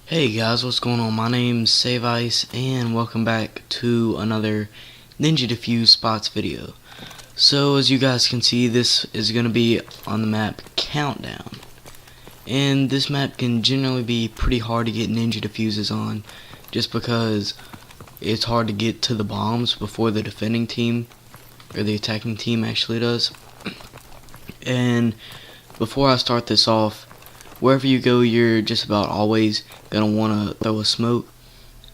Hey guys, what's going on? My name's Save Ice and welcome back to another Ninja Defuse spots video. So as you guys can see, this is going to be on the map Countdown. And this map can generally be pretty hard to get ninja defuses on, just because it's hard to get to the bombs before the defending team, or the attacking team actually does. And before I start this off, wherever you go, you're just about always gonna want to throw a smoke,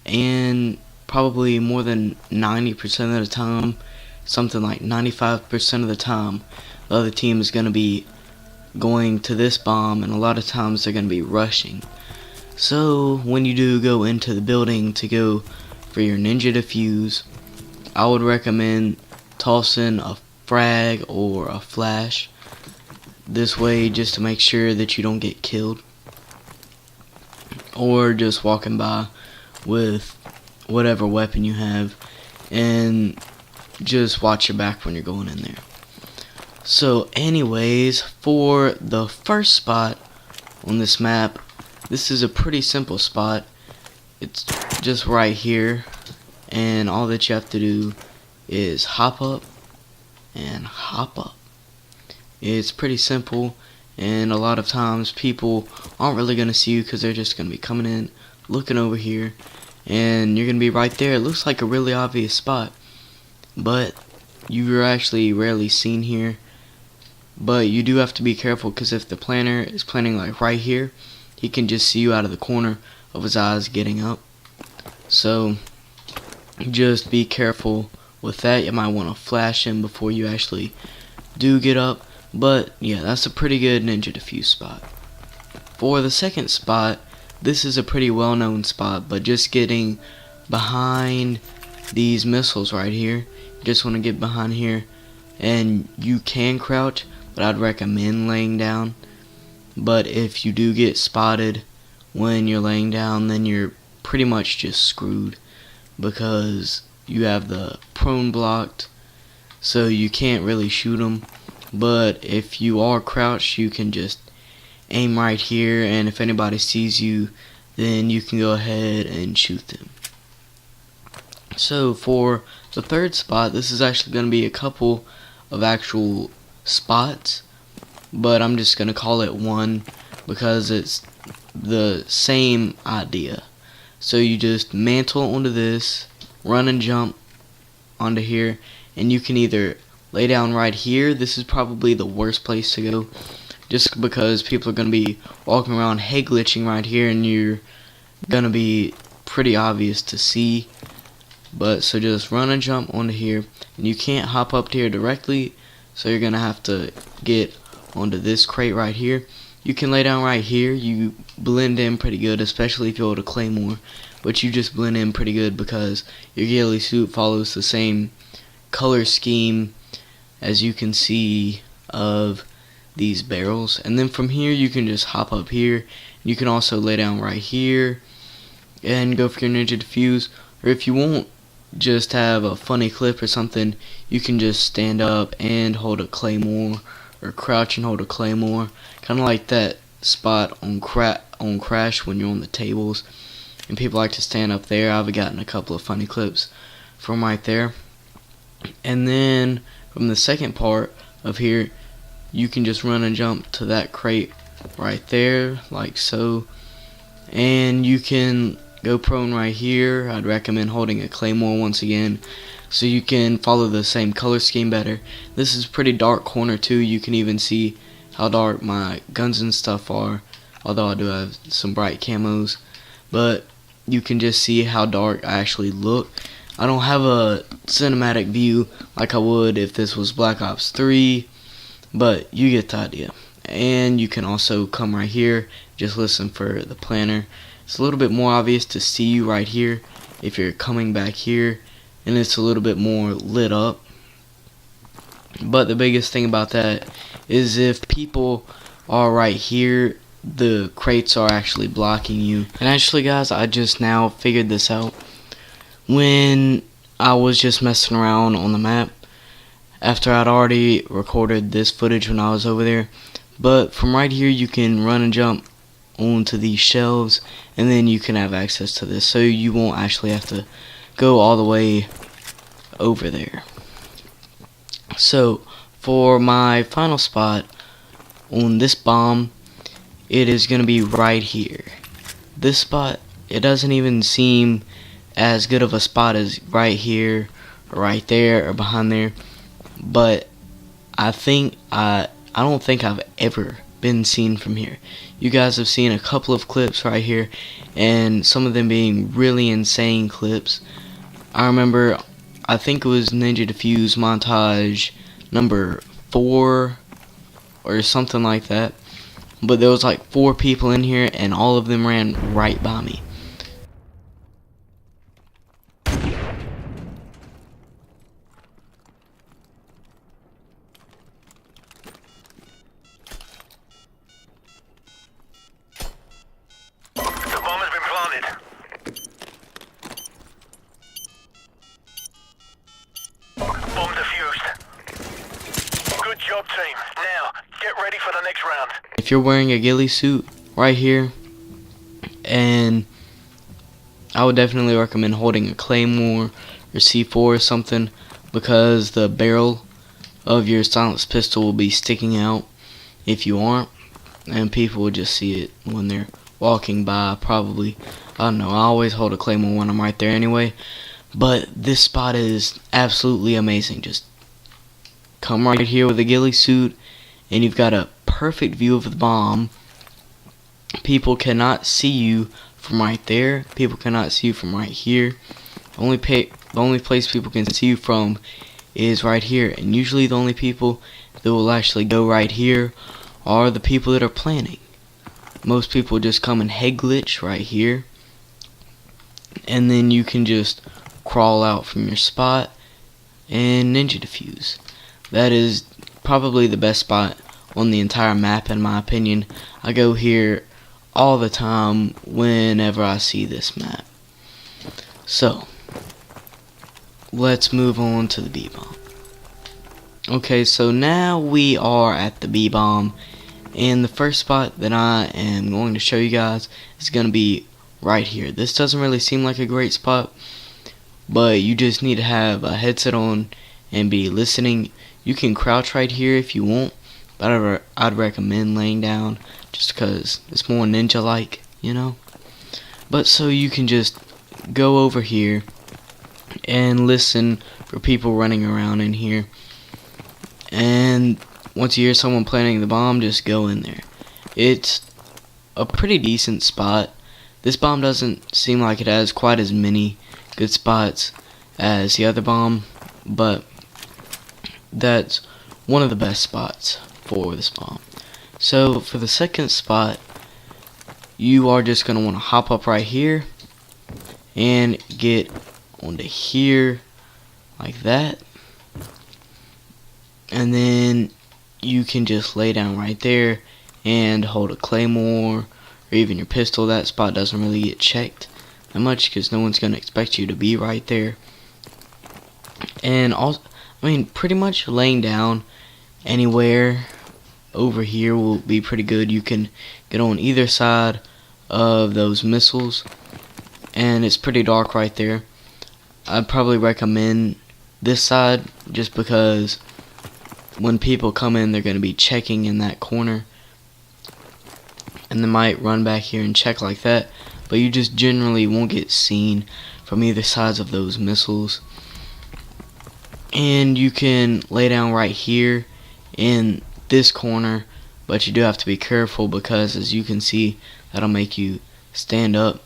and probably more than 90% of the time, something like 95% of the time, the other team is gonna be going to this bomb, and a lot of times they're gonna be rushing. So when you do go into the building to go for your ninja defuse, I would recommend tossing a frag or a flash. This way, just to make sure that you don't get killed, or just walking by with whatever weapon you have, and just watch your back when you're going in there. So anyways, for the first spot on this map, this is a pretty simple spot. It's just right here, and all that you have to do is hop up and hop up. It's pretty simple, and a lot of times people aren't really going to see you because they're just going to be coming in, looking over here, and you're going to be right there. It looks like a really obvious spot, but you're actually rarely seen here. But you do have to be careful, because if the planner is planning like right here, he can just see you out of the corner of his eyes getting up. So just be careful with that. You might want to flash him before you actually do get up. But yeah, that's a pretty good ninja defuse spot. For the second spot, this is a pretty well known spot, but just getting behind these missiles right here. You just want to get behind here, and you can crouch, but I'd recommend laying down. But if you do get spotted when you're laying down, then you're pretty much just screwed, because you have the prone blocked, so you can't really shoot them. But if you are crouched, you can just aim right here, and if anybody sees you, then you can go ahead and shoot them. So for the third spot, this is actually going to be a couple of actual spots, but I'm just going to call it one because it's the same idea. So you just mantle onto this, run and jump onto here, and you can either lay down right here. This is probably the worst place to go, just because people are going to be walking around head glitching right here, and you're going to be pretty obvious to see. But so just run and jump onto here, and you can't hop up to here directly, so you're going to have to get onto this crate right here. You can lay down right here. You blend in pretty good, especially if you hold a claymore, but you just blend in pretty good because your ghillie suit follows the same color scheme, as you can see, of these barrels. And then from here you can just hop up here. You can also lay down right here and go for your ninja defuse, or if you won't just have a funny clip or something, you can just stand up and hold a claymore, or crouch and hold a claymore, kind of like that spot on Crash when you're on the tables, and people like to stand up there. I've gotten a couple of funny clips from right there. And then from the second part of here, you can just run and jump to that crate right there, like so. And you can go prone right here. I'd recommend holding a claymore once again, so you can follow the same color scheme better. This is a pretty dark corner too. You can even see how dark my guns and stuff are, although I do have some bright camos. But you can just see how dark I actually look. I don't have a cinematic view like I would if this was Black Ops 3, but you get the idea. And you can also come right here, just listen for the planner. It's a little bit more obvious to see you right here if you're coming back here, and it's a little bit more lit up. But the biggest thing about that is if people are right here, the crates are actually blocking you. And actually guys, I just now figured this out when I was just messing around on the map after I'd already recorded this footage when I was over there. But from right here you can run and jump onto these shelves, and then you can have access to this, so you won't actually have to go all the way over there. So for my final spot on this bomb, it is going to be right here. This spot, it doesn't even seem as good of a spot as right here or right there or behind there, but I don't think I've ever been seen from here. You guys have seen a couple of clips right here, and some of them being really insane clips. I remember, I think it was Ninja Defuse montage number 4 or something like that, but there was like 4 people in here and all of them ran right by me. Job team. Now, get ready for the next round. If you're wearing a ghillie suit right here, and I would definitely recommend holding a claymore or C4 or something, because the barrel of your silenced pistol will be sticking out if you aren't, and people will just see it when they're walking by. Probably, I don't know, I always hold a claymore when I'm right there anyway. But this spot is absolutely amazing. Just come right here with a ghillie suit, and you've got a perfect view of the bomb. People cannot see you from right there. People cannot see you from right here. The only place people can see you from is right here. And usually the only people that will actually go right here are the people that are planning. Most people just come and head glitch right here, and then you can just crawl out from your spot and ninja defuse. That is probably the best spot on the entire map, in my opinion. I go here all the time whenever I see this map. So let's move on to the B-bomb. Okay, so now we are at the B-bomb, and the first spot that I am going to show you guys is going to be right here. This doesn't really seem like a great spot, but you just need to have a headset on and be listening. You can crouch right here if you want, but I'd recommend laying down just because it's more ninja-like, you know. But so you can just go over here and listen for people running around in here, and once you hear someone planting the bomb, just go in there. It's a pretty decent spot. This bomb doesn't seem like it has quite as many good spots as the other bomb, but that's one of the best spots for this bomb. So for the second spot, you are just going to want to hop up right here and get onto here like that, and then you can just lay down right there and hold a claymore or even your pistol. That spot doesn't really get checked that much because no one's going to expect you to be right there. And also, I mean, pretty much laying down anywhere over here will be pretty good. You can get on either side of those missiles, and it's pretty dark right there. I'd probably recommend this side just because when people come in, they're going to be checking in that corner, and they might run back here and check like that, but you just generally won't get seen from either sides of those missiles. And you can lay down right here in this corner, but you do have to be careful because, as you can see, that'll make you stand up,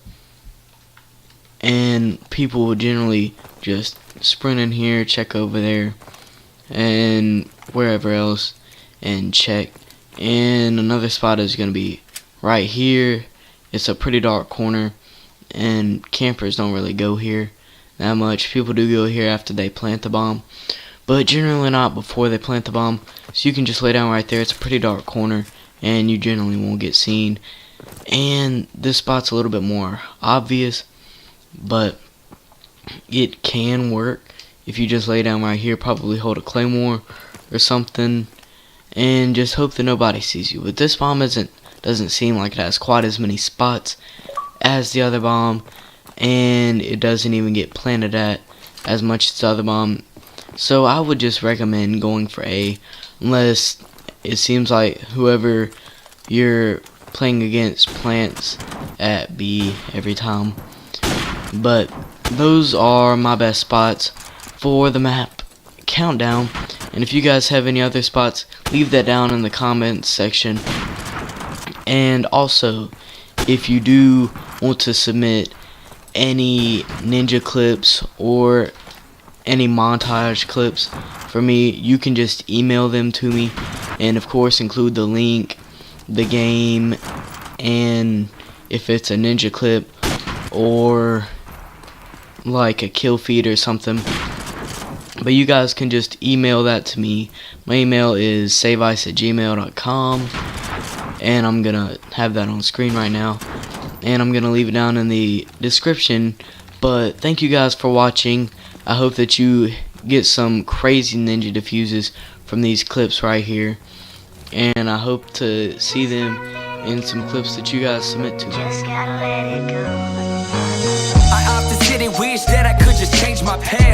and people will generally just sprint in here, check over there, and wherever else, and check. And another spot is going to be right here. It's a pretty dark corner, and campers don't really go here that much. People do go here after they plant the bomb, but generally not before they plant the bomb. So you can just lay down right there. It's a pretty dark corner, and you generally won't get seen. And this spot's a little bit more obvious, but it can work if you just lay down right here. Probably hold a claymore or something, and just hope that nobody sees you. But this bomb isn't doesn't seem like it has quite as many spots as the other bomb, and it doesn't even get planted at as much as the other bomb. So I would just recommend going for A, unless it seems like whoever you're playing against plants at B every time. But those are my best spots for the map countdown, and if you guys have any other spots, leave that down in the comments section. And also, if you do want to submit any ninja clips or any montage clips for me, you can just email them to me, and of course include the link, the game, and if it's a ninja clip or like a kill feed or something. But you guys can just email that to me. My email is saveice@gmail.com, and I'm gonna have that on screen right now, and I'm gonna leave it down in the description. But thank you guys for watching. I hope that you get some crazy ninja defuses from these clips right here, and I hope to see them in some clips that you guys submit to me. I often sit and wish that I could just change my past.